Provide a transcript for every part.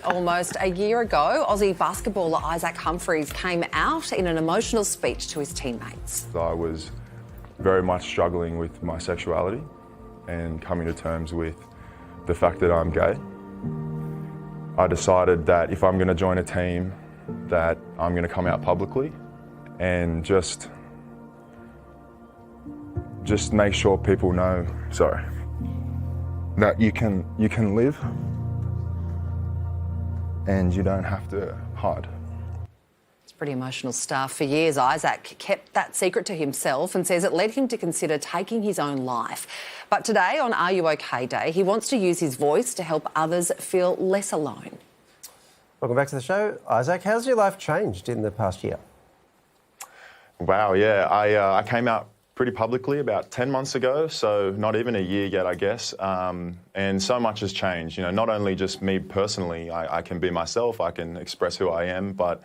Almost a year ago, Aussie basketballer Isaac Humphries came out in an emotional speech to his teammates. I was very much struggling with my sexuality and coming to terms with the fact that I'm gay. I decided that if I'm going to join a team, that I'm going to come out publicly and just make sure people know, that you can live and you don't have to hide. It's pretty emotional stuff. For years, Isaac kept that secret to himself and says it led him to consider taking his own life. But today, on Are You OK Day, he wants to use his voice to help others feel less alone. Welcome back to the show. Isaac, how's your life changed in the past year? Wow, yeah. I came out pretty publicly about 10 months ago, so not even a year yet, I guess. And so much has changed. You know, not only just me personally, I can be myself, I can express who I am, but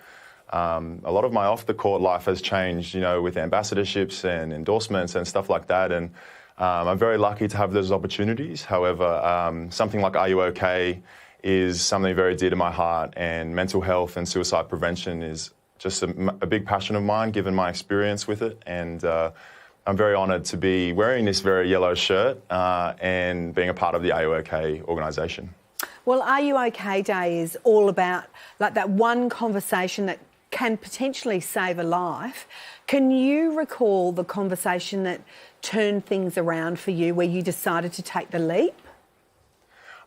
a lot of my off-the-court life has changed, you know, with ambassadorships and endorsements and stuff like that. And I'm very lucky to have those opportunities. However, something like Are You OK is something very dear to my heart, and mental health and suicide prevention is just a big passion of mine, given my experience with it. And I'm very honoured to be wearing this very yellow shirt and being a part of the Are You OK organisation. Well, Are You OK Day is all about like that one conversation that can potentially save a life. Can you recall the conversation that turned things around for you, where you decided to take the leap?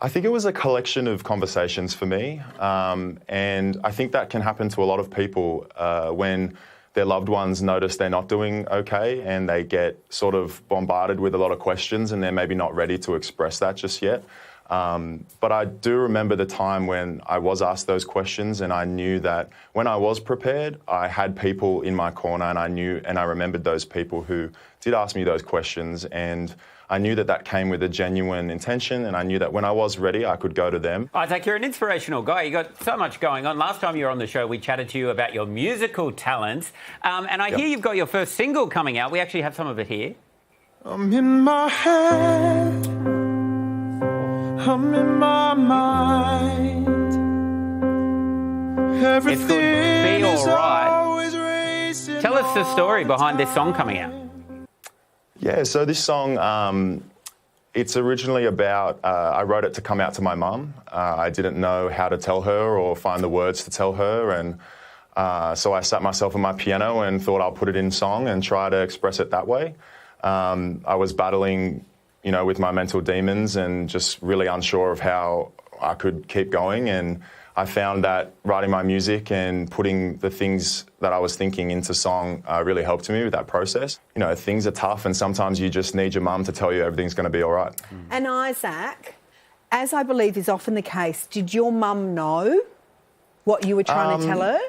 I think it was a collection of conversations for me, and I think that can happen to a lot of people when their loved ones notice they're not doing okay and they get sort of bombarded with a lot of questions and they're maybe not ready to express that just yet. But I do remember the time when I was asked those questions, and I knew that when I was prepared, I had people in my corner, and I remembered those people who did ask me those questions, and I knew that that came with a genuine intention, and I knew that when I was ready, I could go to them. Isaac, you're an inspirational guy. You got so much going on. Last time you were on the show, we chatted to you about your musical talents, and I hear you've got your first single coming out. We actually have some of it here. I'm in my head, I'm in my mind. It's called Be Alright. Tell us the story behind this song coming out. Yeah, so this song, it's originally about, I wrote it to come out to my mum. I didn't know how to tell her or find the words to tell her, and so I sat myself on my piano and thought I'll put it in song and try to express it that way. I was battling, you know, with my mental demons and just really unsure of how I could keep going, and I found that writing my music and putting the things that I was thinking into song really helped me with that process. You know, things are tough, and sometimes you just need your mum to tell you everything's going to be all right. And Isaac, as I believe is often the case, did your mum know what you were trying to tell her?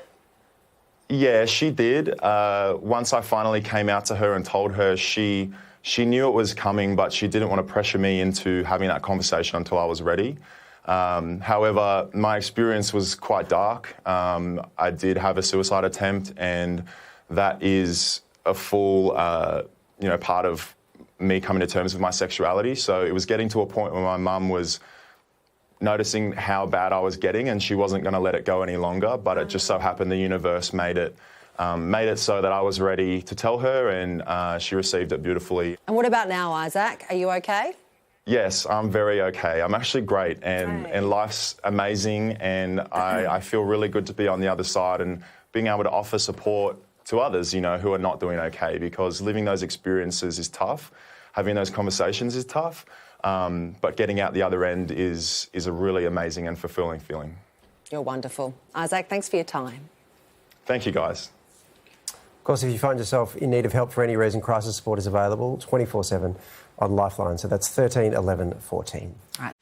Yeah, she did. Once I finally came out to her and told her, she knew it was coming, but she didn't want to pressure me into having that conversation until I was ready. However, my experience was quite dark. I did have a suicide attempt, and that is a full, part of me coming to terms with my sexuality. So it was getting to a point where my mum was noticing how bad I was getting, and she wasn't going to let it go any longer. But it just so happened the universe made it so that I was ready to tell her, and she received it beautifully. And what about now, Isaac? Are you okay? Yes, I'm very okay. I'm actually great, and life's amazing, and I feel really good to be on the other side and being able to offer support to others, you know, who are not doing okay, because living those experiences is tough. Having those conversations is tough, but getting out the other end is a really amazing and fulfilling feeling. You're wonderful. Isaac, thanks for your time. Thank you, guys. Of course, if you find yourself in need of help for any reason, crisis support is available 24/7 on Lifeline. So that's 13 11 14. All right.